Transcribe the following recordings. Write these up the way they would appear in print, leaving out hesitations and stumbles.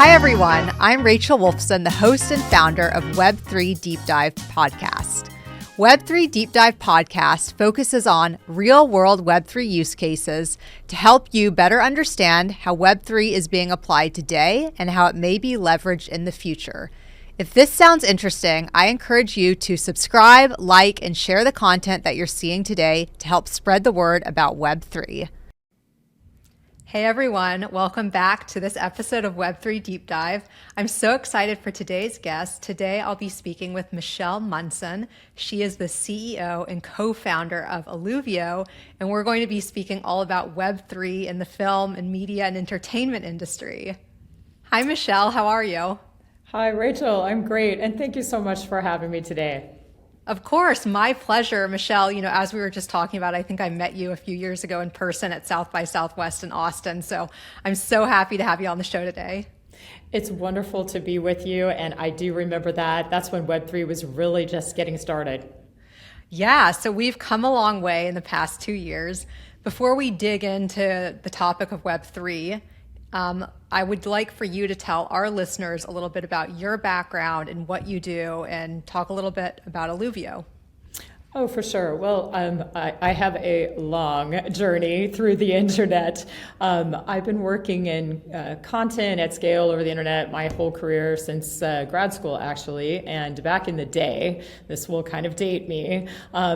Hi, everyone. I'm Rachel Wolfson, the host and founder of Web3 Deep Dive Podcast. Web3 Deep Dive Podcast focuses on real-world Web3 use cases to help you better understand how Web3 is being applied today and how it may be leveraged in the future. If this sounds interesting, I encourage you to subscribe, like, and share the content that you're seeing today to help spread the word about Web3. Hey everyone, welcome back to this episode of Web3 Deep Dive. I'm so excited for today's guest. Today I'll be speaking with Michelle Munson. She is the CEO and co-founder of Eluvio, and we're going to be speaking all about Web3 in the film and media and entertainment industry. Hi Michelle, how are you? Hi Rachel, I'm great, and thank you so much for having me today. Of course, my pleasure, Michelle. As we were just talking about, I think I met you a few years ago in person at South by Southwest in Austin. So I'm so happy to have you on the show today. It's wonderful to be with you. And I do remember that. That's when Web3 was really just getting started. Yeah, so we've come a long way in the past 2 years. Before we dig into the topic of Web3, I would like for you to tell our listeners a little bit about your background and what you do and talk a little bit about Eluvio. Oh, for sure. Well, I have a long journey through the internet. I've been working in content at scale over the internet my whole career since grad school, actually. And back in the day, this will kind of date me,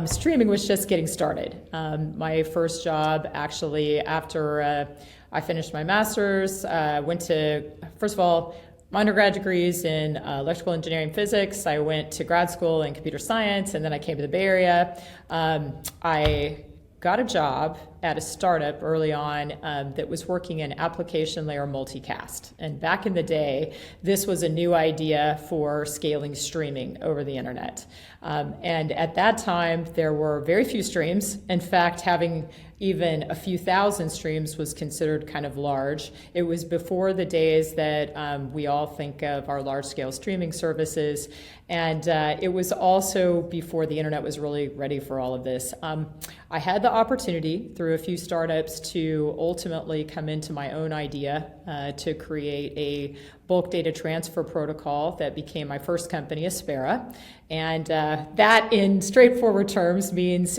streaming was just getting started. My first job, actually, after I finished my master's, went to, first of all, my undergrad degrees in electrical engineering physics. I went to grad school in computer science, and then I came to the Bay Area. I got a job at a startup early on that was working in application layer multicast. And back in the day, this was a new idea for scaling streaming over the internet. And at that time, there were very few streams. In fact, having even a few thousand streams was considered kind of large. It was before the days that we all think of our large-scale streaming services. And it was also before the internet was really ready for all of this. I had the opportunity through a few startups to ultimately come into my own idea to create a bulk data transfer protocol that became my first company, Aspera. And that, in straightforward terms, means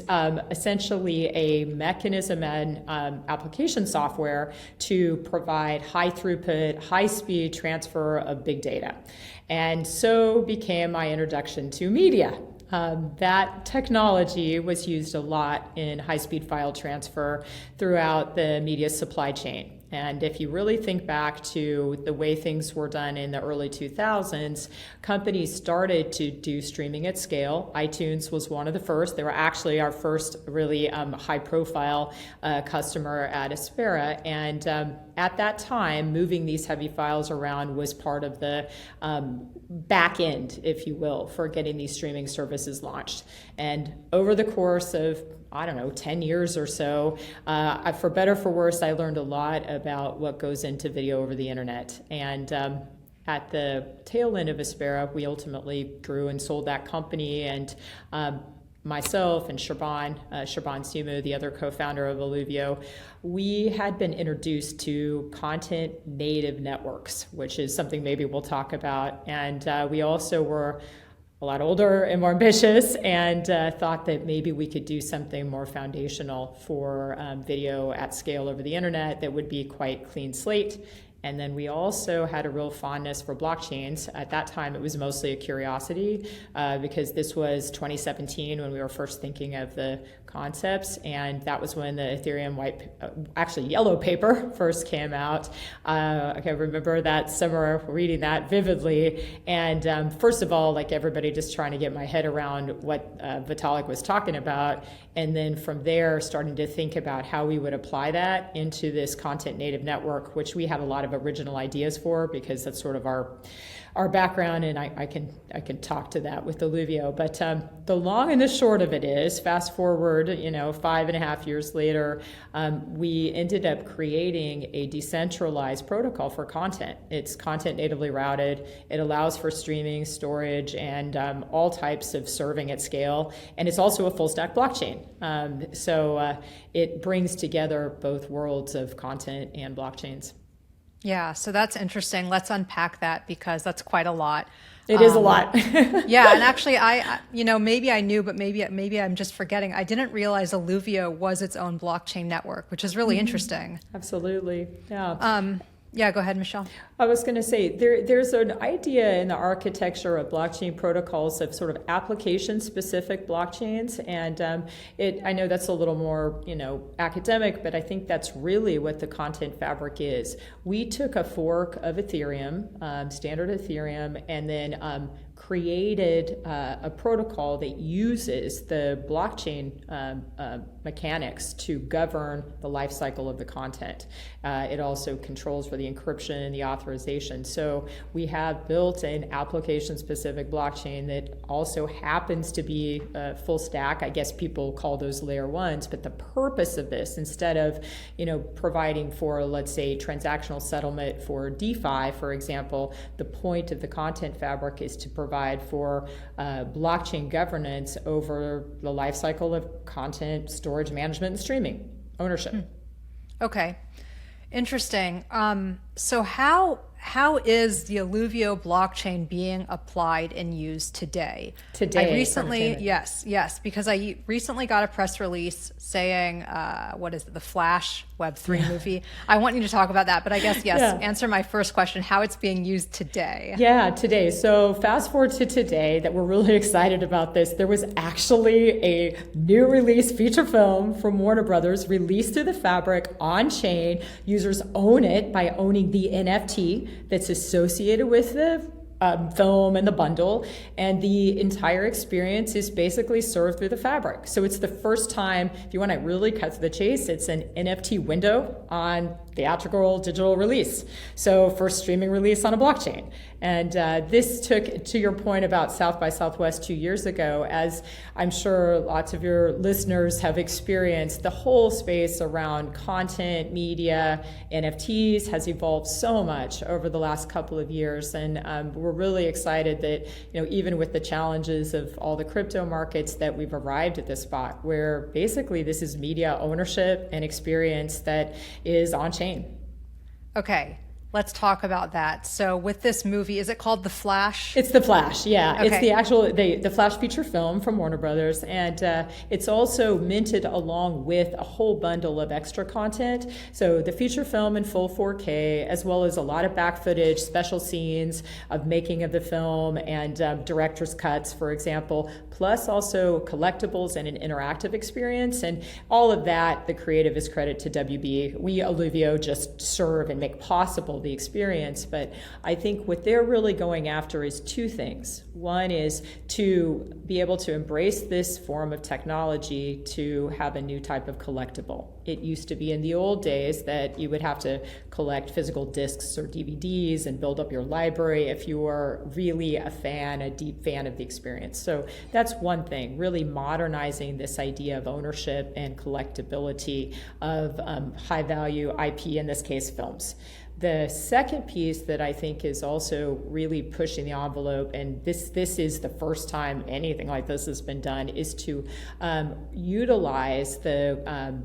essentially a mechanism and application software to provide high throughput, high speed transfer of big data. And so became my introduction to media. That technology was used a lot in high-speed file transfer throughout the media supply chain. And if you really think back to the way things were done in the early 2000s, companies started to do streaming at scale. iTunes was one of the first. They were actually our first really high-profile customer at Aspera. And at that time, moving these heavy files around was part of the back end, if you will, for getting these streaming services launched. And over the course of 10 years or so, for better or for worse, I learned a lot about what goes into video over the internet. And at the tail end of Aspera, we ultimately grew and sold that company. And myself and Shaban Simu, the other co-founder of Eluvio, we had been introduced to content native networks, which is something maybe we'll talk about. And we also were a lot older and more ambitious, and thought that maybe we could do something more foundational for video at scale over the internet that would be quite clean slate. And then we also had a real fondness for blockchains. At that time, it was mostly a curiosity because this was 2017 when we were first thinking of the concepts, and that was when the Ethereum yellow paper first came out. I can remember that summer reading that vividly, and first of all, like everybody, just trying to get my head around what Vitalik was talking about, and then from there, starting to think about how we would apply that into this content native network, which we had a lot of original ideas for because that's sort of our background, and I can talk to that with Eluvio. But the long and the short of it is, fast forward, 5.5 years later, we ended up creating a decentralized protocol for content. It's content natively routed. It allows for streaming, storage, and all types of serving at scale. And it's also a full stack blockchain. So it brings together both worlds of content and blockchains. Yeah, so that's interesting. Let's unpack that because that's quite a lot. It is a lot. Yeah, and actually, maybe I knew, but maybe I'm just forgetting. I didn't realize Eluvio was its own blockchain network, which is really interesting. Absolutely, yeah. Yeah, go ahead, Michelle. I was going to say there's an idea in the architecture of blockchain protocols of sort of application-specific blockchains, and I know that's a little more academic, but I think that's really what the Content Fabric is. We took a fork of Ethereum, standard Ethereum, and then created a protocol that uses the blockchain mechanics to govern the life cycle of the content. It also controls for the encryption and the authorization. So we have built an application-specific blockchain that also happens to be full stack. I guess people call those layer ones, but the purpose of this, instead of providing for, let's say, transactional settlement for DeFi, for example, the point of the Content Fabric is to provide for blockchain governance over the life cycle of content storage, management, and streaming ownership. Okay, interesting. So how is the Eluvio blockchain being applied and used today? Today, I recently, yes, because I recently got a press release saying, what is it, the Flash Web3 movie. I want you to talk about that, but I guess, answer my first question, how it's being used today. Yeah, today. So fast forward to today, that we're really excited about this. There was actually a new release feature film from Warner Brothers released through the Fabric on chain. Users own it by owning the NFT that's associated with the film and the bundle, and the entire experience is basically served through the Fabric. So it's the first time, if you want to really cut to the chase, it's an NFT window on theatrical digital release. So first streaming release on a blockchain. And this took, to your point about South by Southwest 2 years ago, as I'm sure lots of your listeners have experienced, the whole space around content, media, NFTs has evolved so much over the last couple of years. And we're really excited that, even with the challenges of all the crypto markets, that we've arrived at this spot where basically this is media ownership and experience that is on chain. Okay, let's talk about that. So with this movie, is it called The Flash? It's The Flash, yeah. Okay. It's the actual, the Flash feature film from Warner Brothers, and it's also minted along with a whole bundle of extra content. So the feature film in full 4K, as well as a lot of back footage, special scenes of making of the film, and director's cuts, for example, plus also collectibles and an interactive experience. And all of that, the creative is credit to WB. We, Eluvio, just serve and make possible the experience. But I think what they're really going after is two things. One is to be able to embrace this form of technology to have a new type of collectible. It used to be in the old days that you would have to collect physical discs or DVDs and build up your library if you were really a fan, a deep fan of the experience. So that's one thing, really modernizing this idea of ownership and collectability of high value IP, in this case, films. The second piece that I think is also really pushing the envelope, and this is the first time anything like this has been done, is to utilize the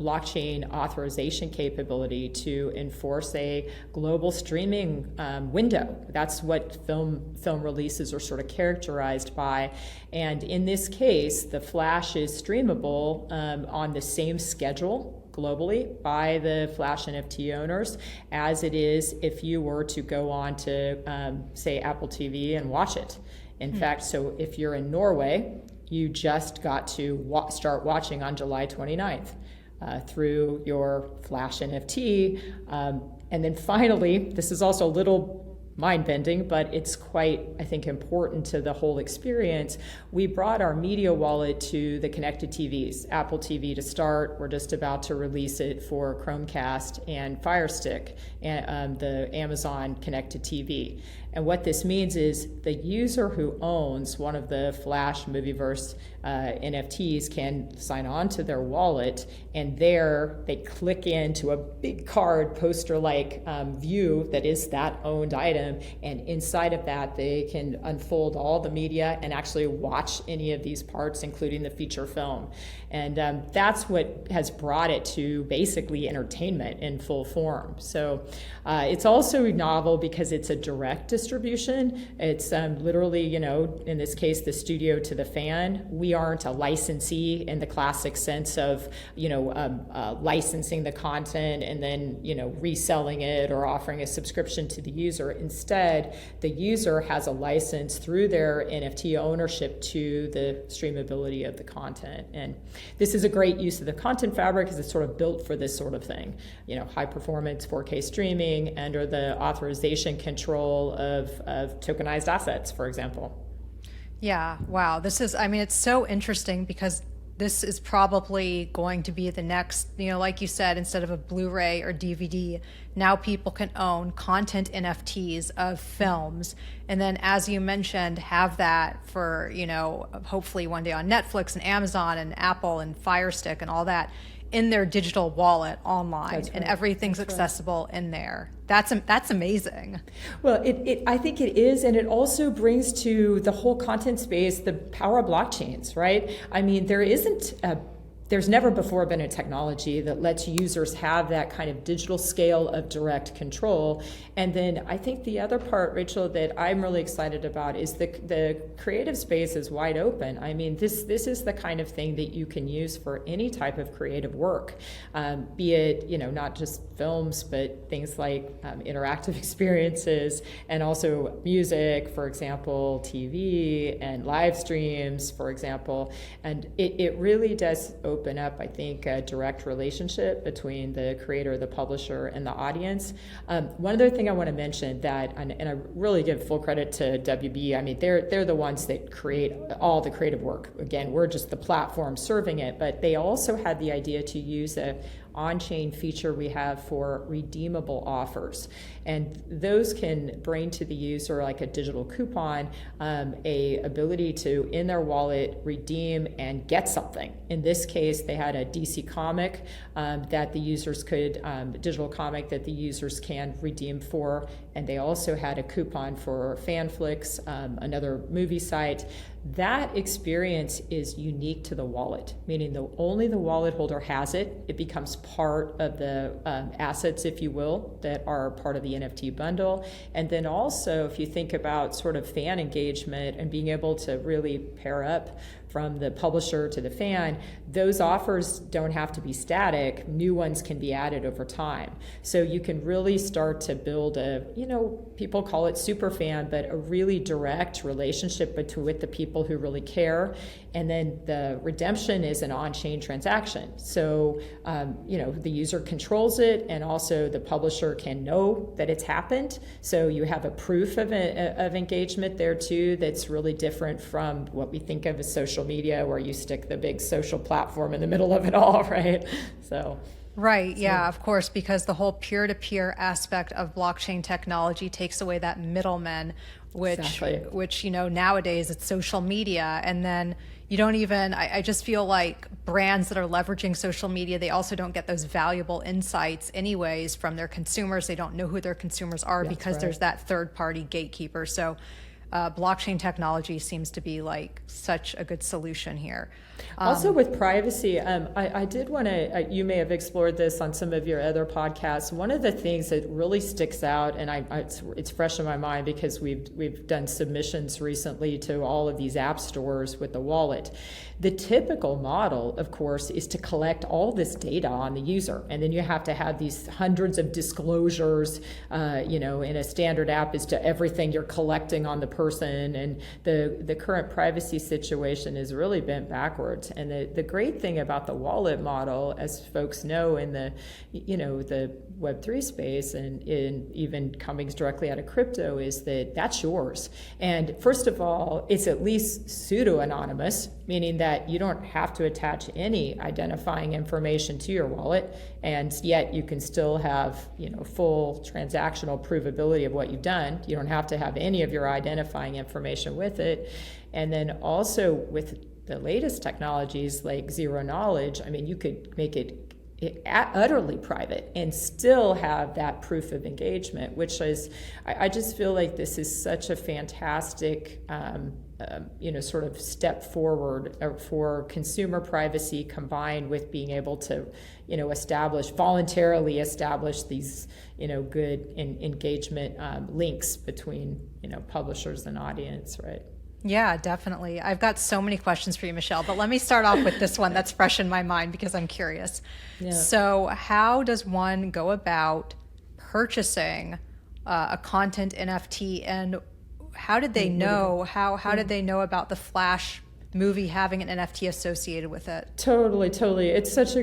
blockchain authorization capability to enforce a global streaming window. That's what film releases are sort of characterized by. And in this case, the Flash is streamable on the same schedule globally by the Flash NFT owners as it is if you were to go on to, say, Apple TV and watch it. In fact, so if you're in Norway, you just got to start watching on July 29th through your Flash NFT. And then finally, this is also a little mind-bending, but it's quite, I think, important to the whole experience. We brought our media wallet to the connected TVs. Apple TV to start. We're just about to release it for Chromecast and Fire Stick, and the Amazon connected TV. And what this means is the user who owns one of the Flash Movieverse NFTs can sign on to their wallet, and there they click into a big card poster-like view that is that owned item, and inside of that they can unfold all the media and actually watch any of these parts, including the feature film. And that's what has brought it to basically entertainment in full form. So it's also novel because it's a direct distribution. It's literally, in this case, the studio to the fan. We aren't a licensee in the classic sense of, licensing the content and then, reselling it or offering a subscription to the user. Instead, the user has a license through their NFT ownership to the streamability of the content. And this is a great use of the content fabric because it's sort of built for this sort of thing, high performance 4K streaming under the authorization control of tokenized assets, for example. Yeah, wow. It's so interesting because this is probably going to be the next, like you said, instead of a Blu-ray or DVD, now people can own content NFTs of films. And then, as you mentioned, have that for, hopefully one day on Netflix and Amazon and Apple and Fire Stick and all that in their digital wallet online. That's right. And everything's accessible in there. That's amazing. Well, I think it is, and it also brings to the whole content space the power of blockchains, right? I mean, there's never before been a technology that lets users have that kind of digital scale of direct control. And then I think the other part, Rachel, that I'm really excited about is the creative space is wide open. I mean, this is the kind of thing that you can use for any type of creative work, be it, not just films, but things like interactive experiences and also music, for example, TV and live streams, for example. And it really does open up, I think, a direct relationship between the creator, the publisher, and the audience. One other thing I want to mention and I really give full credit to WB. I mean, they're the ones that create all the creative work. Again, we're just the platform serving it, but they also had the idea to use a on-chain feature we have for redeemable offers. And those can bring to the user, like a digital coupon, a ability to, in their wallet, redeem and get something. In this case, they had a DC comic that the users could, digital comic that the users can redeem for. And they also had a coupon for FanFlix, another movie site. That experience is unique to the wallet, meaning only the wallet holder has it. It becomes part of the assets, if you will, that are part of the NFT bundle. And then also, if you think about sort of fan engagement and being able to really pair up from the publisher to the fan, those offers don't have to be static. New ones can be added over time. So you can really start to build people call it super fan, but a really direct relationship with the people who really care. And then the redemption is an on-chain transaction. So, the user controls it, and also the publisher can know that it's happened. So you have a proof of engagement there too that's really different from what we think of as social media, where you stick the big social platform in the middle of it all, right? Right, yeah, of course, because the whole peer-to-peer aspect of blockchain technology takes away that middleman, which nowadays it's social media. And then you don't even, I just feel like brands that are leveraging social media, they also don't get those valuable insights anyways from their consumers. They don't know who their consumers are because there's that third-party gatekeeper. So blockchain technology seems to be like such a good solution here. Also with privacy, I did want to, you may have explored this on some of your other podcasts. One of the things that really sticks out, and it's fresh in my mind because we've done submissions recently to all of these app stores with the wallet. The typical model, of course, is to collect all this data on the user. And then you have to have these hundreds of disclosures, in a standard app as to everything you're collecting on the person person, and the current privacy situation is really bent backwards. And the great thing about the wallet model, as folks know in the Web3 space and in even coming directly out of crypto, is that that's yours. And first of all, it's at least pseudo-anonymous, meaning that you don't have to attach any identifying information to your wallet, and yet you can still have full transactional provability of what you've done. You don't have to have any of your identifying information with it. And then also with the latest technologies like zero knowledge, I mean, you could make it utterly private and still have that proof of engagement, which is, I just feel like this is such a fantastic sort of step forward for consumer privacy, combined with being able to voluntarily establish these good engagement links between publishers and audience, right? Yeah, definitely. I've got so many questions for you, Michelle, but let me start off with this one that's fresh in my mind because I'm curious. Yeah. So how does one go about purchasing a content NFT, and how did they know, how did they know about the Flash movie having an NFT associated with it? Totally. It's such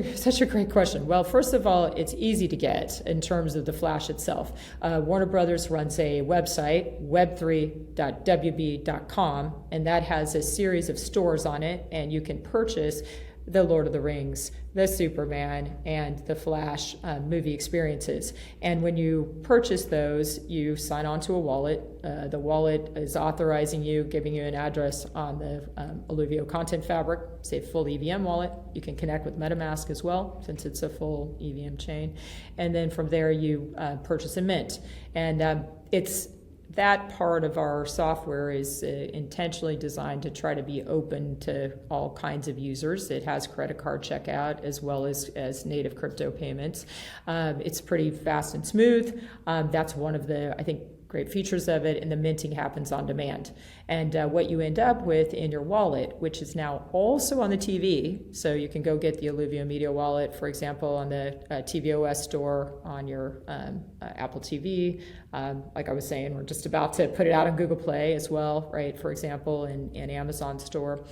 a great question. Well, first of all, it's easy to get in terms of the Flash itself. Warner Brothers runs a website, web3.wb.com, and that has a series of stores on it, and you can purchase the Lord of the Rings, the Superman, and the Flash movie experiences. And when you purchase those, you sign on to a wallet. The wallet is authorizing you, giving you an address on the Eluvio Content Fabric. It's a full EVM wallet. You can connect with MetaMask as well, since it's a full EVM chain. And then from there, you purchase a mint. And it's that part of our software is intentionally designed to try to be open to all kinds of users. It has credit card checkout as well as native crypto payments. It's pretty fast and smooth. That's one of the, I think, great features of it, and the minting happens on demand. And what you end up with in your wallet, which is now also on the TV, so you can go get the Eluvio Media Wallet, for example, on the tvOS store on your Apple TV. Like I was saying, we're just about to put it out on Google Play as well, right, for example, in Amazon store.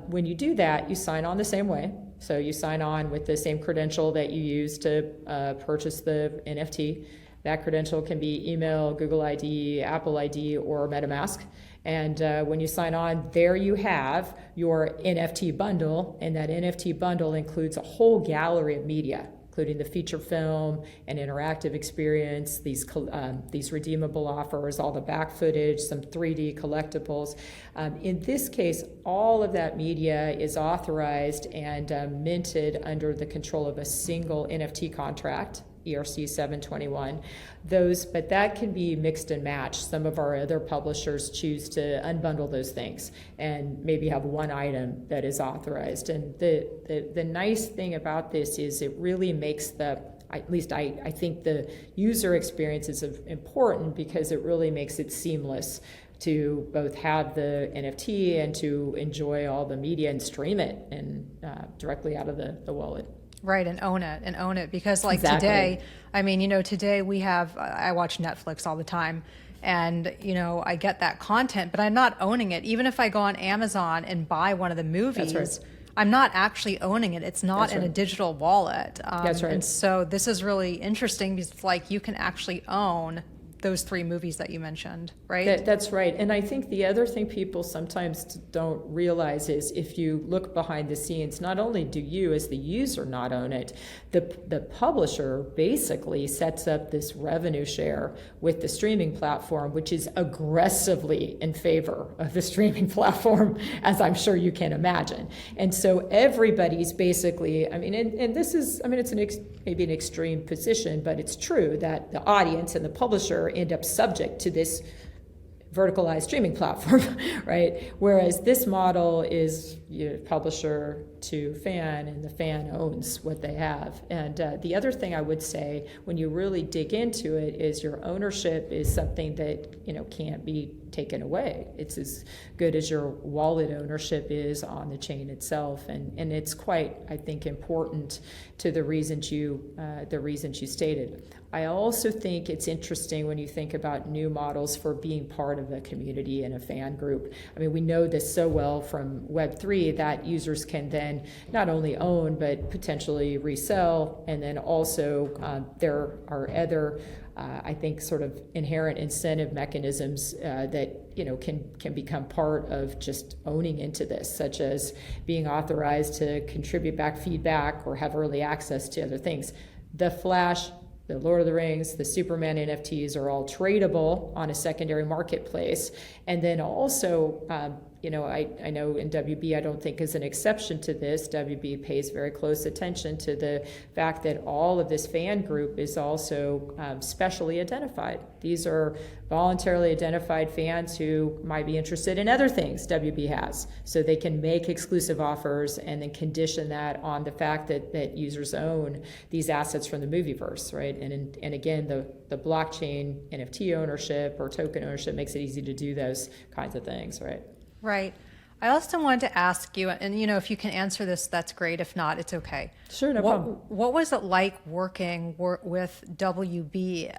When you do that, you sign on the same way. So you sign on with the same credential that you use to purchase the NFT. That credential can be email, Google ID, Apple ID, or MetaMask. And when you sign on, there you have your NFT bundle. And that NFT bundle includes a whole gallery of media, including the feature film and interactive experience, these redeemable offers, all the back footage, some 3D collectibles. In this case, all of that media is authorized and minted under the control of a single NFT contract, ERC 721. But that can be mixed and matched. Some of our other publishers choose to unbundle those things and maybe have one item that is authorized. And the nice thing about this is it really makes at least I think the user experience is important, because it really makes it seamless to both have the NFT and to enjoy all the media and stream it and directly out of the wallet. Right, and own it, because like exactly. Today, I mean, today I watch Netflix all the time, and I get that content, but I'm not owning it. Even if I go on Amazon and buy one of the movies, That's right. I'm not actually owning it. It's not in a digital wallet. That's right. And so this is really interesting, because it's like you can actually own those 3 movies that you mentioned, right? That's right. And I think the other thing people sometimes don't realize is, if you look behind the scenes, not only do you as the user not own it, the publisher basically sets up this revenue share with the streaming platform, which is aggressively in favor of the streaming platform, as I'm sure you can imagine. And so everybody's basically, and this is, it's maybe an extreme position, but it's true that the audience and the publisher end up subject to this verticalized streaming platform, right? Whereas this model is publisher to fan, and the fan owns what they have. And the other thing I would say, when you really dig into it, is your ownership is something that can't be taken away. It's as good as your wallet ownership is on the chain itself, and it's quite, I think, important to the reasons you stated. I also think it's interesting when you think about new models for being part of a community and a fan group. I mean, we know this so well from Web3 that users can then not only own but potentially resell, and then also there are other I think sort of inherent incentive mechanisms that can become part of just owning into this, such as being authorized to contribute back feedback or have early access to other things. The Flash, the Lord of the Rings, the Superman NFTs are all tradable on a secondary marketplace. And then also, I know in WB, I don't think is an exception to this. WB pays very close attention to the fact that all of this fan group is also specially identified. These are voluntarily identified fans who might be interested in other things WB has. So they can make exclusive offers and then condition that on the fact that users own these assets from the Movieverse, right? And again, the blockchain NFT ownership or token ownership makes it easy to do those kinds of things, right? Right. I also wanted to ask you, and if you can answer this, that's great. If not, it's okay. Sure, no problem. What was it like working with WB?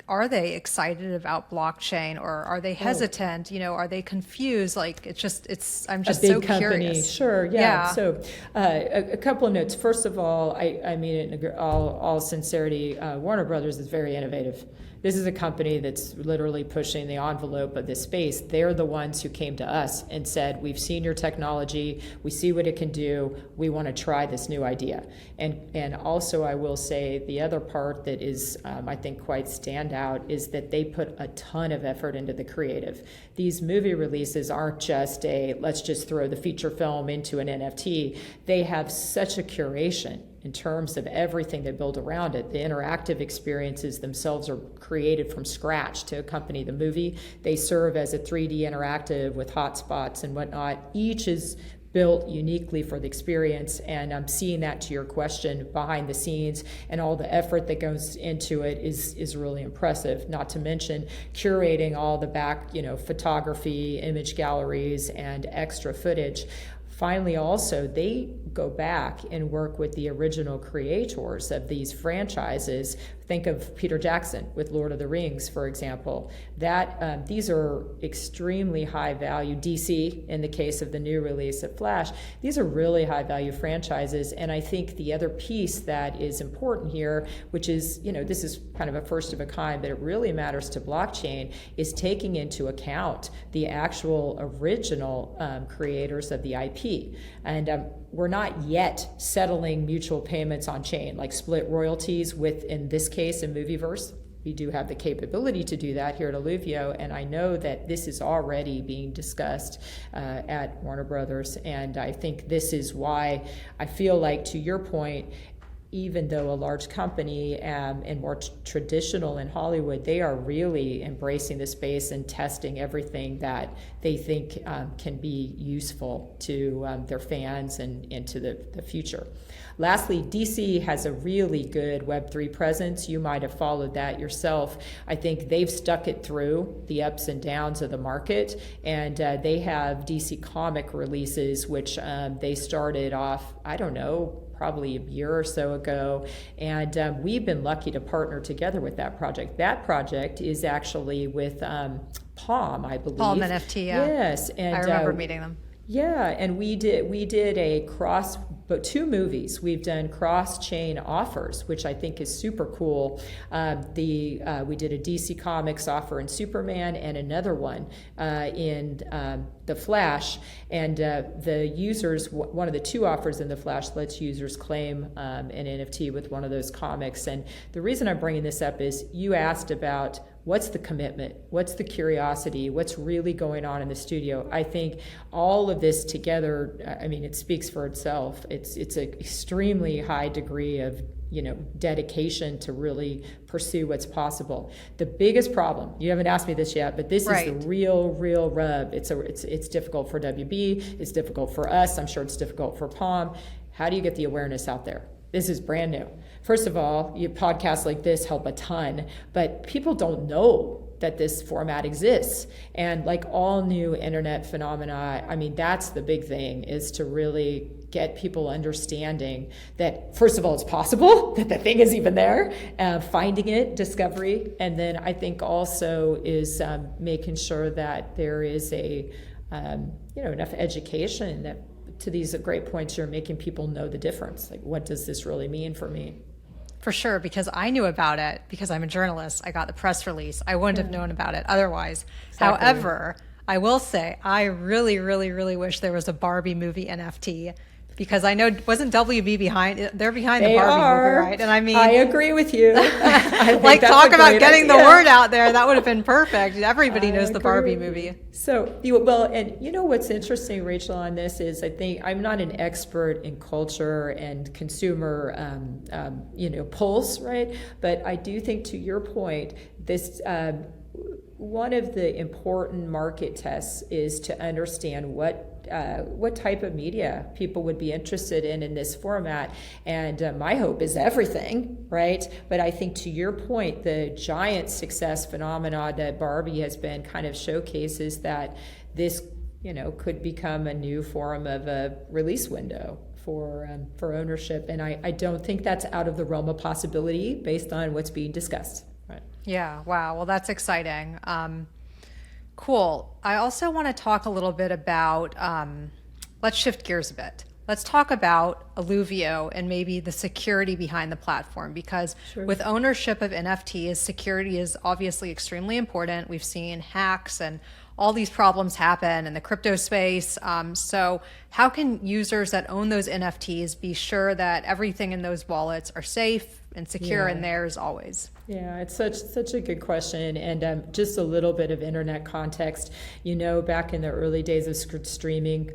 Are they excited about blockchain, or are they hesitant? Are they confused? Like I'm just a big so company. curious. Sure, yeah. So a couple of notes. First of all, I mean it in all sincerity. Warner Brothers is very innovative. This is a company that's literally pushing the envelope of this space. They're the ones who came to us and said, we've seen your technology, we see what it can do, we want to try this new idea. And also I will say the other part that is, I think, quite standout is that they put a ton of effort into the creative. These movie releases aren't just let's just throw the feature film into an NFT. They have such a curation in terms of everything they build around it. The interactive experiences themselves are created from scratch to accompany the movie. They serve as a 3D interactive with hotspots and whatnot. Each is built uniquely for the experience, and I'm seeing that, to your question, behind the scenes, and all the effort that goes into it is really impressive. Not to mention curating all the back, photography, image galleries, and extra footage. Finally, also, they go back and work with the original creators of these franchises. Think of Peter Jackson with Lord of the Rings, for example. These are extremely high value, DC in the case of the new release of Flash. These are really high value franchises, and I think the other piece that is important here, which is, this is kind of a first of a kind, but it really matters to blockchain, is taking into account the actual original creators of the IP. And we're not yet settling mutual payments on chain, like split royalties with, in this case, in Movieverse. We do have the capability to do that here at Eluvio, and I know that this is already being discussed at Warner Brothers, and I think this is why I feel like, to your point, even though a large company and more traditional in Hollywood, they are really embracing the space and testing everything that they think can be useful to their fans and into the future. Lastly, DC has a really good Web3 presence. You might have followed that yourself. I think they've stuck it through the ups and downs of the market, and they have DC comic releases, which they started off, probably a year or so ago, and we've been lucky to partner together with that project. That project is actually with Palm, I believe. Palm NFT, yeah. Yes, and I remember meeting them. Yeah, and we did a but 2 movies. We've done cross-chain offers, which I think is super cool. We did a DC Comics offer in Superman and another one in the Flash. And the users, one of the 2 offers in the Flash lets users claim an NFT with one of those comics. And the reason I'm bringing this up is you asked about what's the commitment, what's the curiosity, what's really going on in the studio. I think all of this together, it speaks for itself. It's an extremely high degree of dedication to really pursue what's possible. The biggest problem, you haven't asked me this yet, but this is the real rub. It's difficult for WB, it's difficult for us, I'm sure it's difficult for Palm. How do you get the awareness out there? This is brand new. First of all, podcasts like this help a ton, but people don't know that this format exists. And like all new internet phenomena, I mean, that's the big thing, is to really get people understanding that, first of all, it's possible, that the thing is even there, finding it, discovery. And then I think also is making sure that there is enough education that, to these great points you're making, people know the difference. Like, what does this really mean for me? For sure, because I knew about it because I'm a journalist. I got the press release. I wouldn't have known about it otherwise. Exactly. However, I will say I really, really, really wish there was a Barbie movie NFT, because I know, wasn't WB behind? They're behind the Barbie movie, right? And I mean, I agree with you. Like, talk about getting the word out there. That would have been perfect. Everybody knows the Barbie movie. So, and you know what's interesting, Rachel, on this is, I think I'm not an expert in culture and consumer, pulse, right? But I do think, to your point, this. One of the important market tests is to understand what type of media people would be interested in this format. And my hope is everything, right? But I think, to your point, the giant success phenomena that Barbie has been kind of showcases that this, could become a new form of a release window for ownership. And I don't think that's out of the realm of possibility based on what's being discussed. Right. Yeah. Wow. Well, that's exciting. Cool. I also want to talk a little bit about, let's shift gears a bit. Let's talk about Eluvio and maybe the security behind the platform, because with ownership of NFTs, security is obviously extremely important. We've seen hacks and all these problems happen in the crypto space. So how can users that own those NFTs be sure that everything in those wallets are safe and secure in theirs always? Yeah, it's such a good question. And just a little bit of internet context. Back in the early days of streaming,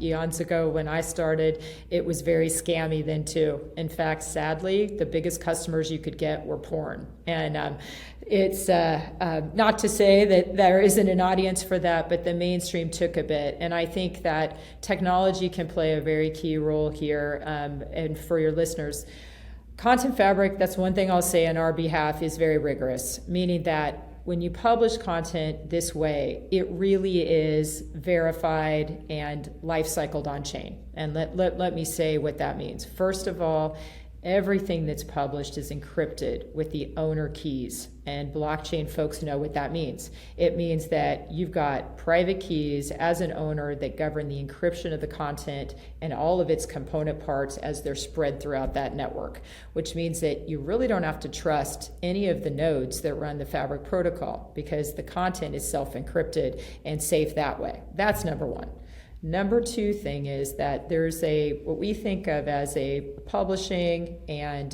eons ago when I started, it was very scammy then too. In fact, sadly, the biggest customers you could get were porn. And it's not to say that there isn't an audience for that, but the mainstream took a bit. And I think that technology can play a very key role here. And for your listeners, Content Fabric, that's one thing I'll say on our behalf, is very rigorous, meaning that when you publish content this way, it really is verified and life-cycled on-chain. And let me say what that means. First of all, everything that's published is encrypted with the owner keys, and blockchain folks know what that means. It means that you've got private keys as an owner that govern the encryption of the content and all of its component parts as they're spread throughout that network, which means that you really don't have to trust any of the nodes that run the Fabric protocol, because the content is self-encrypted and safe that way. That's number one. Number two thing is that there's what we think of as a publishing and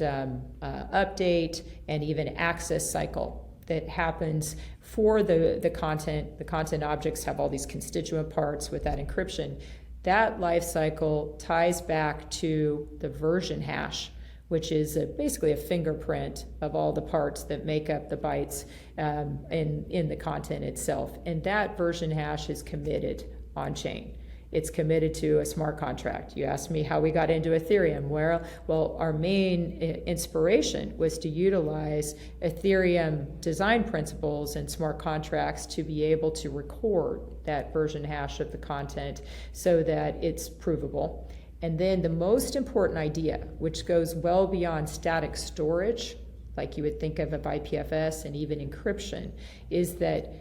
update and even access cycle that happens for the content. The content objects have all these constituent parts with that encryption. That life cycle ties back to the version hash, which is basically a fingerprint of all the parts that make up the bytes in the content itself. And that version hash is committed on-chain. It's committed to a smart contract. You asked me how we got into Ethereum. Well, our main inspiration was to utilize Ethereum design principles and smart contracts to be able to record that version hash of the content so that it's provable. And then the most important idea, which goes well beyond static storage, like you would think of IPFS and even encryption, is that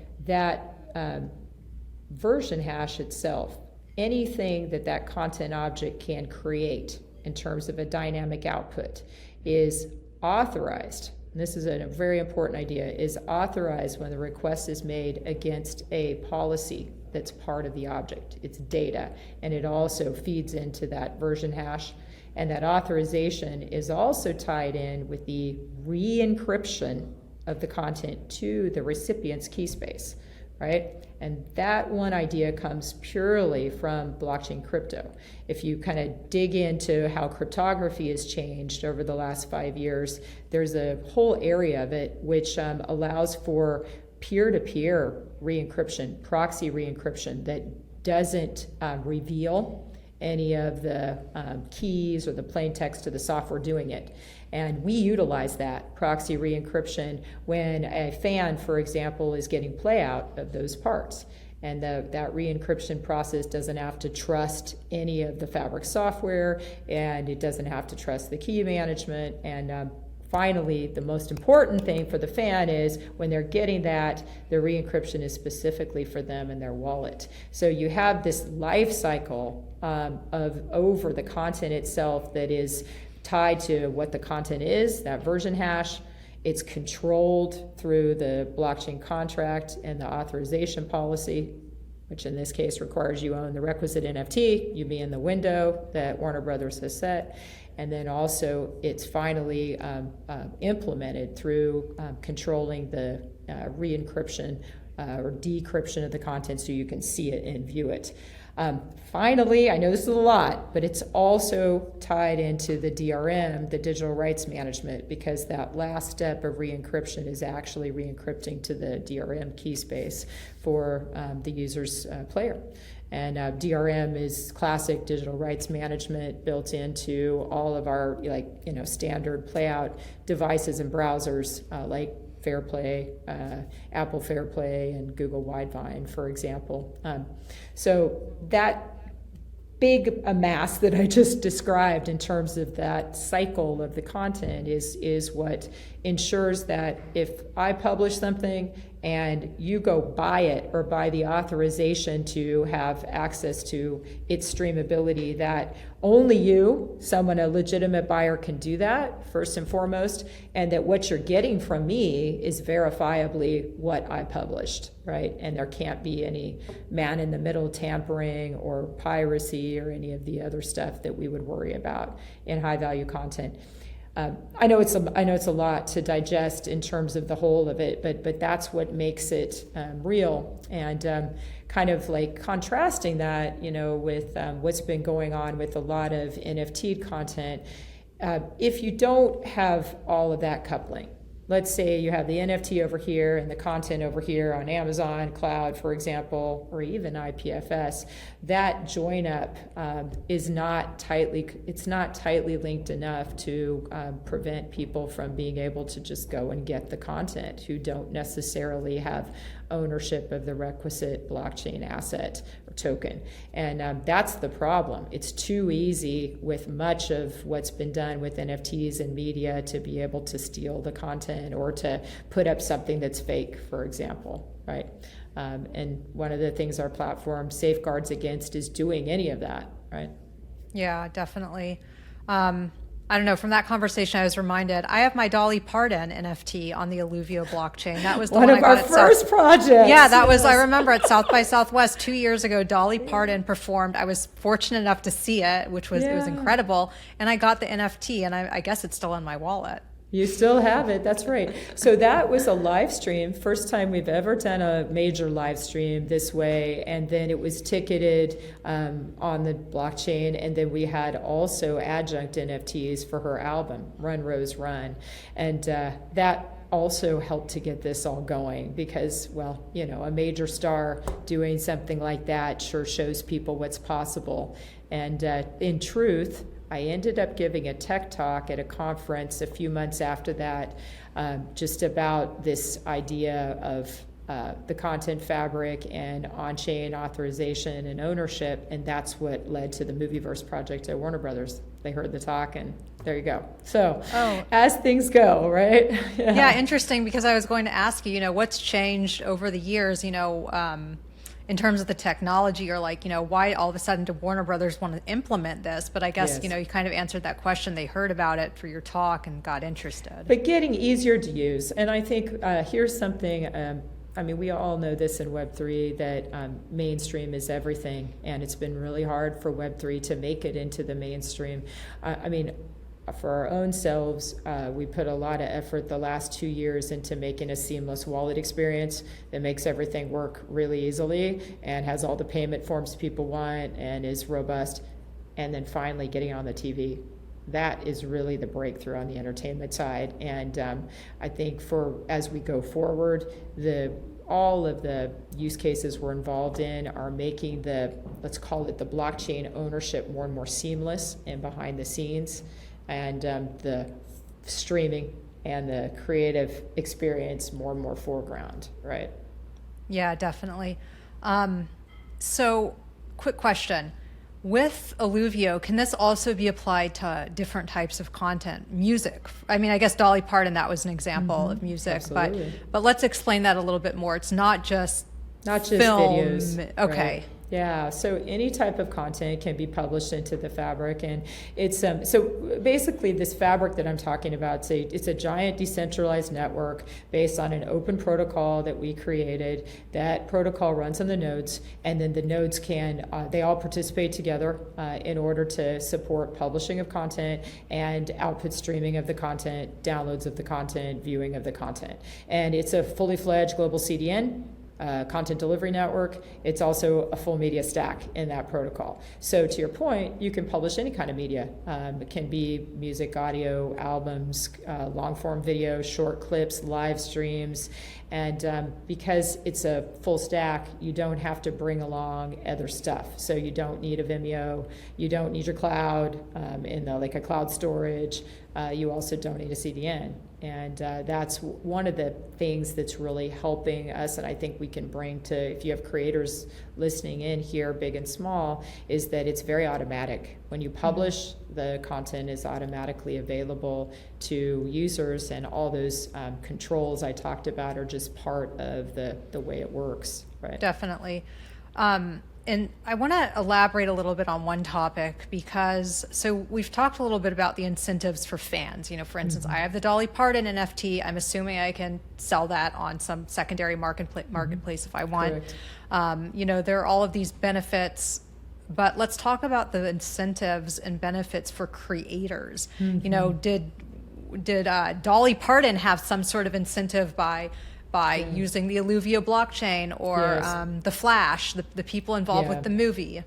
version hash itself, anything that content object can create in terms of a dynamic output, is authorized. And this is a very important idea, is authorized when the request is made against a policy that's part of the object. It's data, and it also feeds into that version hash. And that authorization is also tied in with the re-encryption of the content to the recipient's key space, right? And that one idea comes purely from blockchain crypto. If you kind of dig into how cryptography has changed over the last 5 years, there's a whole area of it which allows for peer-to-peer re-encryption, proxy re-encryption, that doesn't reveal any of the keys or the plain text of the software doing it. And we utilize that proxy re-encryption when a fan, for example, is getting play out of those parts. And that re-encryption process doesn't have to trust any of the Fabric software, and it doesn't have to trust the key management. And finally, the most important thing for the fan is when they're getting that, the re-encryption is specifically for them and their wallet. So you have this life cycle of over the content itself that is tied to what the content is, that version hash. It's controlled through the blockchain contract and the authorization policy, which in this case requires you own the requisite NFT, you be in the window that Warner Brothers has set. And then also it's finally implemented through controlling the re-encryption or decryption of the content so you can see it and view it. Finally, I know this is a lot, but it's also tied into the DRM, the digital rights management, because that last step of re-encryption is actually re-encrypting to the DRM key space for the user's player. And DRM is classic digital rights management built into all of our standard playout devices and browsers like FairPlay, Apple FairPlay, and Google Widevine, for example. So that big amass that I just described in terms of that cycle of the content is what ensures that if I publish something and you go buy it or buy the authorization to have access to its streamability, that only you, someone, a legitimate buyer, can do that, first and foremost, and that what you're getting from me is verifiably what I published, right? And there can't be any man-in-the-middle tampering or piracy or any of the other stuff that we would worry about in high-value content. I know it's a lot to digest in terms of the whole of it, but that's what makes it real. And kind of like contrasting that, with what's been going on with a lot of NFT content. If you don't have all of that coupling, let's say you have the NFT over here and the content over here on Amazon Cloud, for example, or even IPFS, that join up is not tightly linked enough to prevent people from being able to just go and get the content who don't necessarily have ownership of the requisite blockchain asset or token. And that's the problem. It's too easy with much of what's been done with NFTs and media to be able to steal the content or to put up something that's fake, for example, right? And one of the things our platform safeguards against is doing any of that, right? Yeah, definitely. I don't know, from that conversation, I was reminded, I have my Dolly Parton NFT on the Eluvio blockchain. That was the one of our first projects. Yeah, that was, I remember at South by Southwest 2 years ago, Dolly Parton performed. I was fortunate enough to see it, which was, it was incredible. And I got the NFT, and I guess it's still in my wallet. You still have it, that's right. So that was a live stream, first time we've ever done a major live stream this way, and then it was ticketed on the blockchain, and then we had also adjunct NFTs for her album, Run Rose Run, and that also helped to get this all going because, well, a major star doing something like that sure shows people what's possible. And in truth, I ended up giving a tech talk at a conference a few months after that, just about this idea of the content fabric and on-chain authorization and ownership, and that's what led to the Movieverse project at Warner Brothers. They heard the talk, and there you go. So, as things go, right? Yeah, interesting, because I was going to ask you, what's changed over the years, in terms of the technology, or why all of a sudden do Warner Brothers want to implement this? But I guess, Yes. you kind of answered that question. They heard about it for your talk and got interested. But getting easier to use. And I think here's something, we all know this in Web3, that mainstream is everything. And it's been really hard for Web3 to make it into the mainstream. For our own selves, we put a lot of effort the last 2 years into making a seamless wallet experience that makes everything work really easily and has all the payment forms people want and is robust. And then finally getting on the TV. That is really the breakthrough on the entertainment side. And I think as we go forward, all of the use cases we're involved in are making let's call it the blockchain ownership more and more seamless and behind the scenes, and the streaming and the creative experience more and more foreground, right? Yeah, definitely. So, quick question. With Eluvio, can this also be applied to different types of content? Music. I mean, I guess Dolly Parton, that was an example of music, Absolutely. but let's explain that a little bit more. It's not just film. Videos. Okay. Right? Yeah, so any type of content can be published into the fabric, and it's so basically this fabric that I'm talking about, it's a giant decentralized network based on an open protocol that we created. That protocol runs on the nodes, and then the nodes they all participate together in order to support publishing of content and output streaming of the content, downloads of the content, viewing of the content. And it's a fully fledged global CDN. Content delivery network. It's also a full media stack in that protocol. So to your point, you can publish any kind of media. It can be music, audio, albums, long form video, short clips, live streams. And because it's a full stack, you don't have to bring along other stuff. So you don't need a Vimeo, you don't need your cloud like a cloud storage. You also don't need a CDN. And that's one of the things that's really helping us, and I think we can bring to, if you have creators listening in here, big and small, is that it's very automatic. When you publish, the content is automatically available to users, and all those controls I talked about are just part of the way it works, right? Definitely. And I want to elaborate a little bit on one topic, because so we've talked a little bit about the incentives for fans. You know, for instance, I have the Dolly Parton NFT. I'm assuming I can sell that on some secondary marketplace if I want. You know, there are all of these benefits, but let's talk about the incentives and benefits for creators. You know, did Dolly Parton have some sort of incentive by using the Eluvio blockchain, or Yes. the Flash, the people involved with the movie?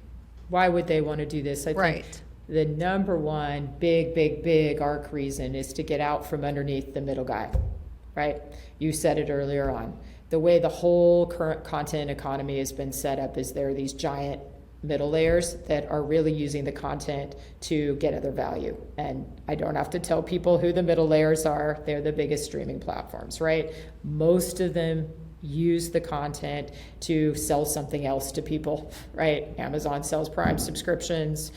Why would they want to do this? I think the number one big arc reason is to get out from underneath the middle guy, right? You said it earlier on. The way the whole current content economy has been set up is there are these giant middle layers that are really using the content to get other value. And I don't have to tell people who the middle layers are. They're the biggest streaming platforms, right? Most of them use the content to sell something else to people, right? Amazon sells Prime subscriptions,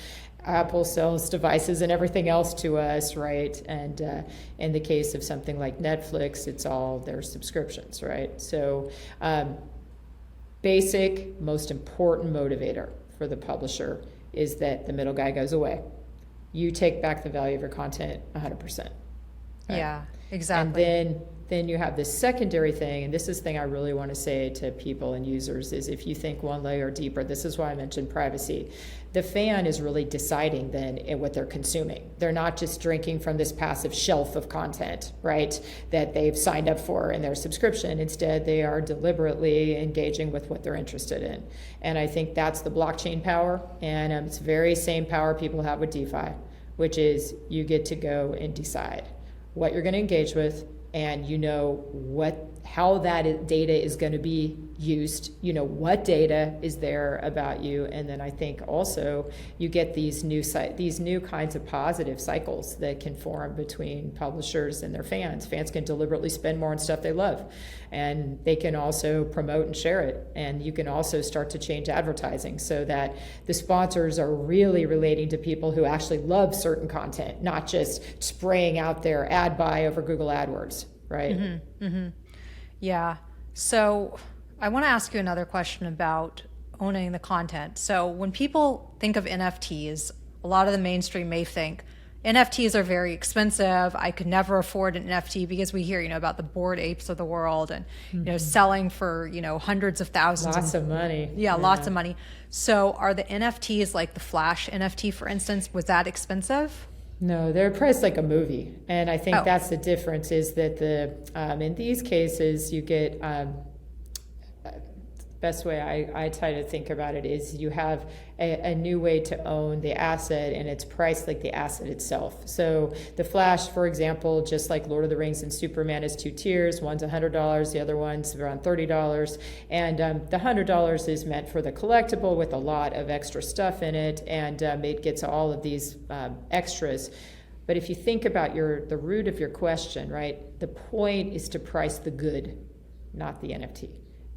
Apple sells devices and everything else to us, right? And in the case of something like Netflix, it's all their subscriptions, right? So basic, most important motivator for the publisher is that the middle guy goes away. You take back the value of your content 100%. Right? Yeah, exactly. And then you have this secondary thing, and this is the thing I really want to say to people and users, is if you think one layer deeper, this is why I mentioned privacy. The fan is really deciding then what they're consuming. They're not just drinking from this passive shelf of content, right, that they've signed up for in their subscription. Instead, they are deliberately engaging with what they're interested in. And I think that's the blockchain power, and it's the very same power people have with DeFi, which is you get to go and decide what you're going to engage with, and you know how that data is going to be used, you know what data is there about you, and then I think also you get these new kinds of positive cycles that can form between publishers and their fans. Fans can deliberately spend more on stuff they love, and they can also promote and share it, and you can also start to change advertising so that the sponsors are really relating to people who actually love certain content, not just spraying out their ad buy over Google AdWords, right? Yeah. So I want to ask you another question about owning the content. So when people think of NFTs, a lot of the mainstream may think NFTs are very expensive. I could never afford an NFT, because we hear, about the Bored Apes of the world and, selling for, hundreds of thousands. Lots of money. Yeah, lots of money. So are the NFTs like the Flash NFT, for instance, was that expensive? No, they're priced like a movie, and I think that's the difference. Is that in these cases you get best way I try to think about it is you have a new way to own the asset, and it's priced like the asset itself. So the Flash, for example, just like Lord of the Rings and Superman, is 2 tiers. One's $100, the other one's around $30. And the $100 is meant for the collectible with a lot of extra stuff in it, and it gets all of these extras. But if you think about the root of your question, right, the point is to price the good, not the NFT.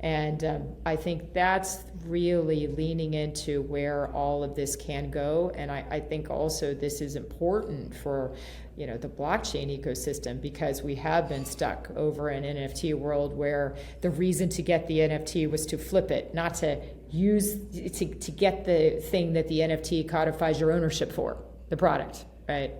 And I think that's really leaning into where all of this can go. And I think also this is important for, the blockchain ecosystem, because we have been stuck over an NFT world where the reason to get the NFT was to flip it, not to to get the thing that the NFT codifies your ownership for, the product, right?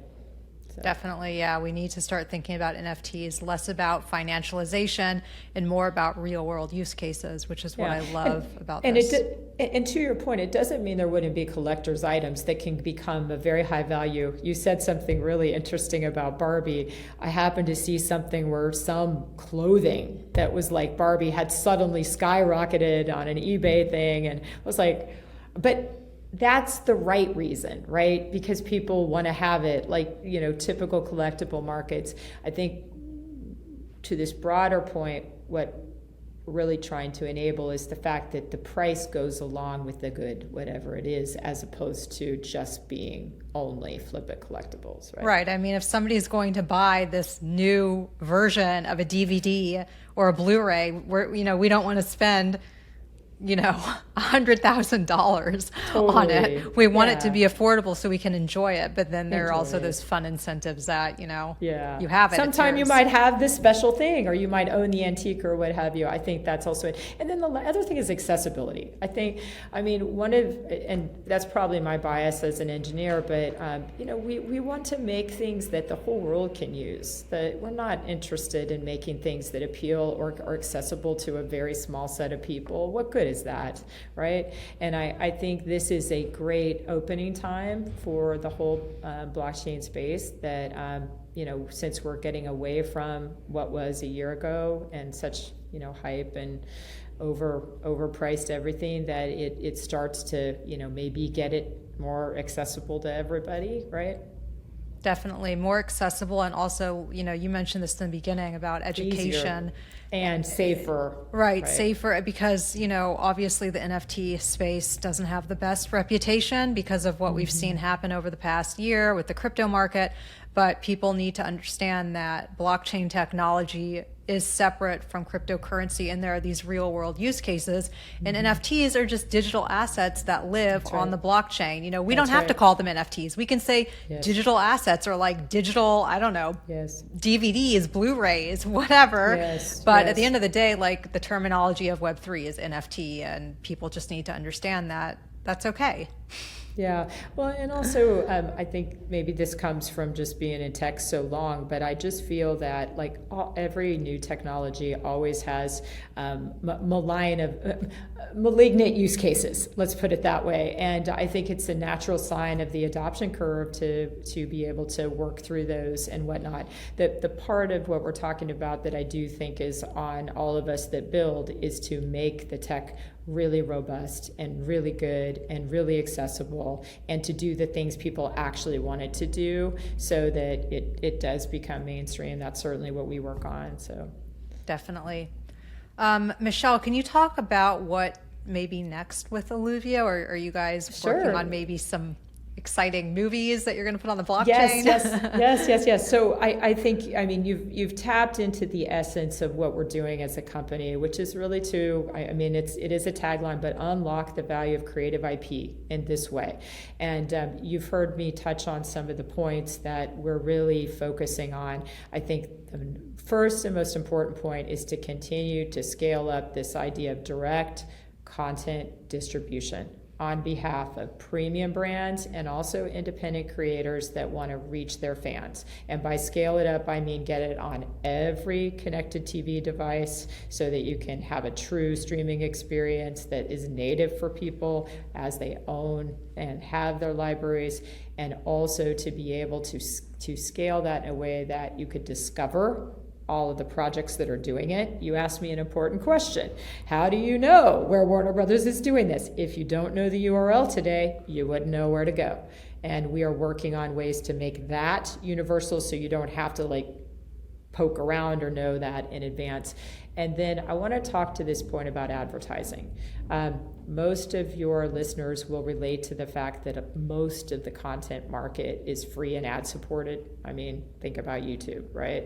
So. Definitely, yeah. We need to start thinking about NFTs less about financialization and more about real world use cases, which is what I love about this. And to your point, it doesn't mean there wouldn't be collector's items that can become a very high value. You said something really interesting about Barbie. I happened to see something where some clothing that was like Barbie had suddenly skyrocketed on an eBay thing, and I was like, but that's the right reason, right? Because people want to have it, like, typical collectible markets. I think to this broader point, what we're really trying to enable is the fact that the price goes along with the good, whatever it is, as opposed to just being only flip it collectibles, right? Right. I mean, if somebody's going to buy this new version of a DVD or a Blu-ray, we don't want to spend $100,000 on it. We want it to be affordable so we can enjoy it. But then there are also those fun incentives that, you have it. Sometime you might have this special thing, or you might own the antique or what have you. I think that's also it. And then the other thing is accessibility. And that's probably my bias as an engineer, but, we want to make things that the whole world can use. That we're not interested in making things that appeal or are accessible to a very small set of people. What good is that, right? And I think this is a great opening time for the whole blockchain space that, since we're getting away from what was a year ago and such, hype and overpriced everything, that it starts to, maybe get it more accessible to everybody, right? Definitely more accessible, and also, you mentioned this in the beginning about education. Easier and safer. Right, safer, because, obviously the NFT space doesn't have the best reputation because of what we've seen happen over the past year with the crypto market, but people need to understand that blockchain technology is separate from cryptocurrency, and there are these real world use cases, and NFTs are just digital assets that live on the blockchain. We don't have to call them NFTs. We can say digital assets, or like digital, I don't know, DVDs, Blu-rays, whatever. But at the end of the day, like, the terminology of Web3 is NFT, and people just need to understand that that's okay. Yeah, well, and also I think maybe this comes from just being in tech so long, but I just feel that every new technology always has malignant use cases, let's put it that way. And I think it's a natural sign of the adoption curve to be able to work through those and whatnot. The part of what we're talking about that I do think is on all of us that build is to make the tech really robust and really good and really accessible, and to do the things people actually want it to do, so that it does become mainstream. That's certainly what we work on. So definitely. Michelle, can you talk about what may be next with Eluvio, or are you guys working on maybe some exciting movies that you're going to put on the blockchain? Yes. So I think, you've tapped into the essence of what we're doing as a company, which is really it is a tagline, but unlock the value of creative IP in this way. And you've heard me touch on some of the points that we're really focusing on. I think the first and most important point is to continue to scale up this idea of direct content distribution on behalf of premium brands and also independent creators that want to reach their fans. And by scale it up, I mean get it on every connected TV device, so that you can have a true streaming experience that is native for people as they own and have their libraries, and also to be able to scale that in a way that you could discover all of the projects that are doing it, you asked me an important question. How do you know where Warner Brothers is doing this? If you don't know the URL today, you wouldn't know where to go. And we are working on ways to make that universal so you don't have to like poke around or know that in advance. And then I want to talk to this point about advertising. Most of your listeners will relate to the fact that most of the content market is free and ad supported. I mean, think about YouTube, right?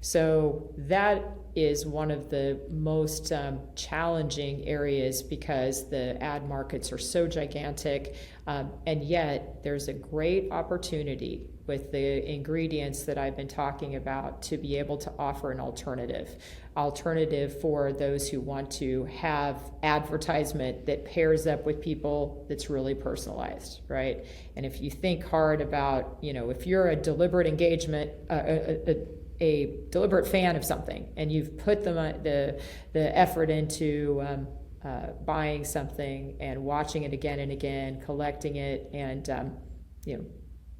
So that is one of the most challenging areas because the ad markets are so gigantic, and yet there's a great opportunity with the ingredients that I've been talking about to be able to offer an alternative for those who want to have advertisement that pairs up with people that's really personalized, right? And if you think hard about, if you're a deliberate engagement, a deliberate fan of something, and you've put the effort into buying something and watching it again and again, collecting it, and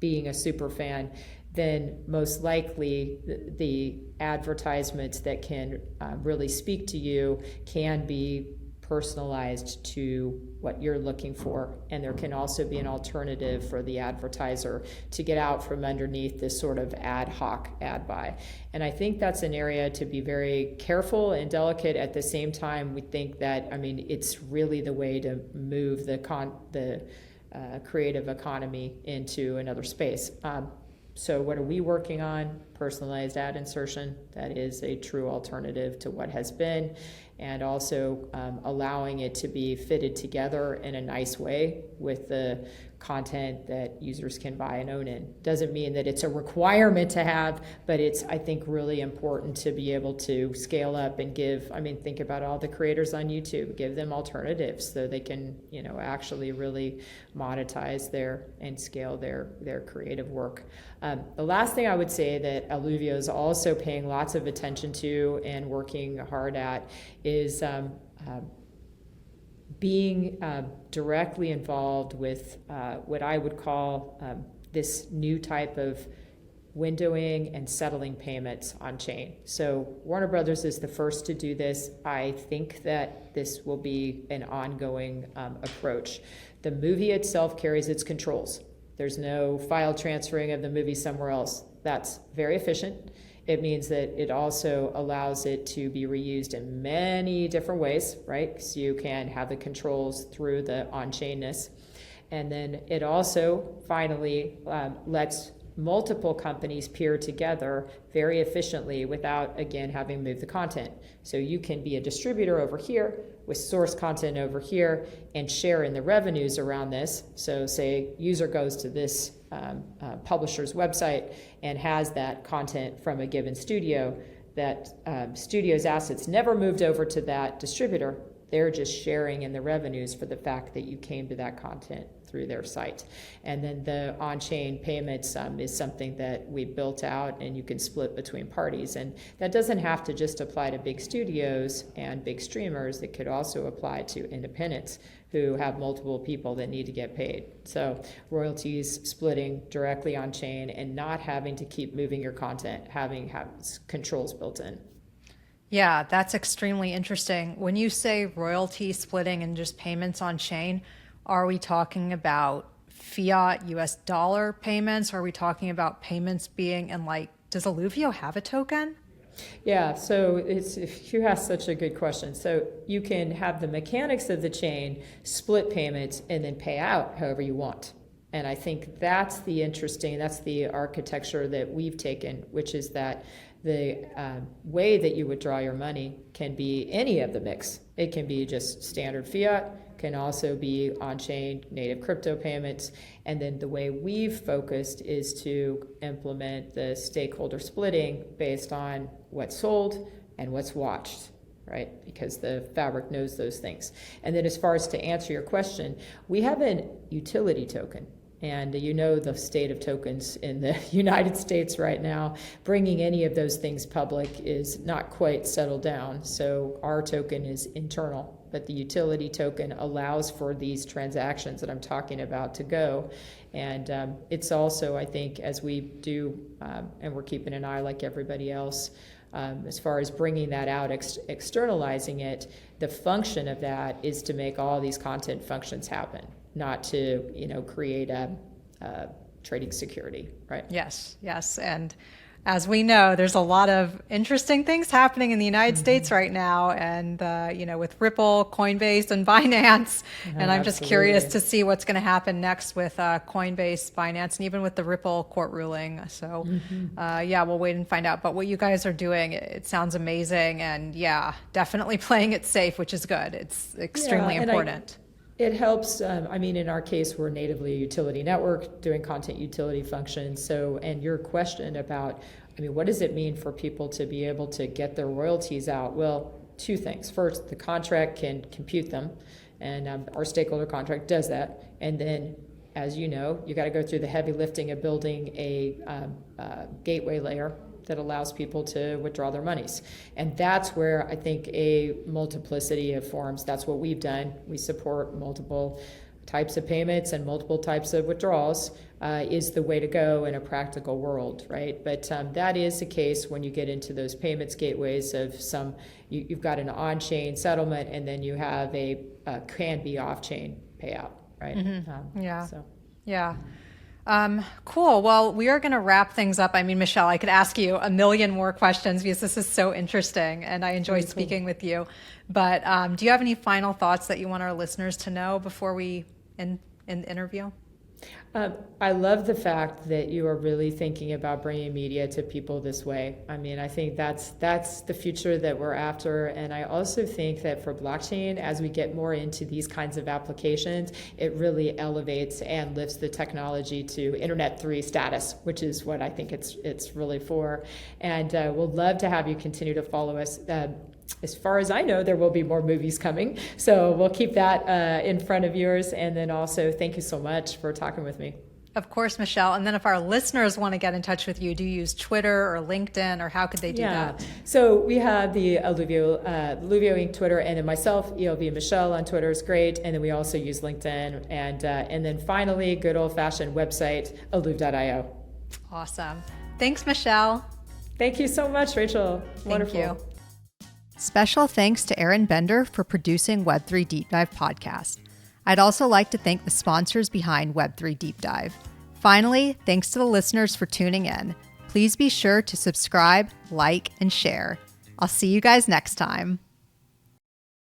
being a super fan, then most likely the advertisements that can really speak to you can be personalized to what you're looking for. And there can also be an alternative for the advertiser to get out from underneath this sort of ad hoc ad buy. And I think that's an area to be very careful and delicate. At the same time, we think that, it's really the way to move the creative economy into another space. So what are we working on? Personalized ad insertion. That is a true alternative to what has been, and also allowing it to be fitted together in a nice way with the content that users can buy and own in. Doesn't mean that it's a requirement to have, but it's, I think, really important to be able to scale up and give, think about all the creators on YouTube, give them alternatives so they can, actually really monetize and scale their creative work. The last thing I would say that Eluvio is also paying lots of attention to and working hard at is being directly involved with what I would call this new type of windowing and settling payments on chain. So Warner Brothers is the first to do this. I think that this will be an ongoing approach. The movie itself carries its controls. There's no file transferring of the movie somewhere else. That's very efficient. It means that it also allows it to be reused in many different ways, right? Because you can have the controls through the on-chainness. And then it also finally lets multiple companies peer together very efficiently without, again, having moved the content. So you can be a distributor over here with source content over here and share in the revenues around this. So say user goes to this publisher's website and has that content from a given studio, that studio's assets never moved over to that distributor. They're just sharing in the revenues for the fact that you came to that content through their site. And then the on-chain payments is something that we built out and you can split between parties. And that doesn't have to just apply to big studios and big streamers. It could also apply to independents who have multiple people that need to get paid. So royalties splitting directly on chain and not having to keep moving your content, having controls built in. Yeah, that's extremely interesting. When you say royalty splitting and just payments on chain, are we talking about fiat US dollar payments? Are we talking about payments being in does Eluvio have a token? Yeah, so you asked such a good question. So you can have the mechanics of the chain, split payments, and then pay out however you want. And I think that's the architecture that we've taken, which is that the way that you withdraw your money can be any of the mix. It can be just standard fiat, can also be on-chain native crypto payments. And then the way we've focused is to implement the stakeholder splitting based on what's sold and what's watched, right? Because the fabric knows those things. And then as far as to answer your question, we have a utility token. And the state of tokens in the United States right now, bringing any of those things public is not quite settled down. So our token is internal, but the utility token allows for these transactions that I'm talking about to go. And it's also, I think, as we do, and we're keeping an eye like everybody else, as far as bringing that out, externalizing it, the function of that is to make all these content functions happen, not to, create a trading security, right? Yes, yes. And as we know, there's a lot of interesting things happening in the United States right now. And, with Ripple, Coinbase, and Binance. And I'm just curious to see what's going to happen next with Coinbase, Binance, and even with the Ripple court ruling. So, we'll wait and find out. But what you guys are doing, it sounds amazing. And definitely playing it safe, which is good. It's extremely important. It helps. In our case, we're natively a utility network doing content utility functions. So, and your question about, what does it mean for people to be able to get their royalties out? Well, two things. First, the contract can compute them, and our stakeholder contract does that. And then, as you know, you got to go through the heavy lifting of building a gateway layer that allows people to withdraw their monies. And that's where I think a multiplicity of forms, that's what we've done. We support multiple types of payments and multiple types of withdrawals is the way to go in a practical world, right? But that is the case when you get into those payments gateways of you've got an on-chain settlement, and then you have a can be off-chain payout, right? Cool. Well, we are going to wrap things up. Michelle, I could ask you a million more questions because this is so interesting and I enjoy speaking with you. But do you have any final thoughts that you want our listeners to know before we end the interview? I love the fact that you are really thinking about bringing media to people this way. I think that's the future that we're after. And I also think that for blockchain, as we get more into these kinds of applications, it really elevates and lifts the technology to Internet 3 status, which is what I think it's really for. And we'll love to have you continue to follow us. As far as I know, there will be more movies coming. So we'll keep that in front of yours. And then also, thank you so much for talking with me. Of course, Michelle. And then if our listeners want to get in touch with you, do you use Twitter or LinkedIn, or how could they do that? So we have the Eluvio Inc. Twitter, and then myself, ELV Michelle on Twitter is great. And then we also use LinkedIn. And then finally, good old-fashioned website, eluv.io. Awesome. Thanks, Michelle. Thank you so much, Rachel. Wonderful. Thank you. Special thanks to Aaron Bender for producing Web3 Deep Dive podcast. I'd also like to thank the sponsors behind Web3 Deep Dive. Finally, thanks to the listeners for tuning in. Please be sure to subscribe, like, and share. I'll see you guys next time.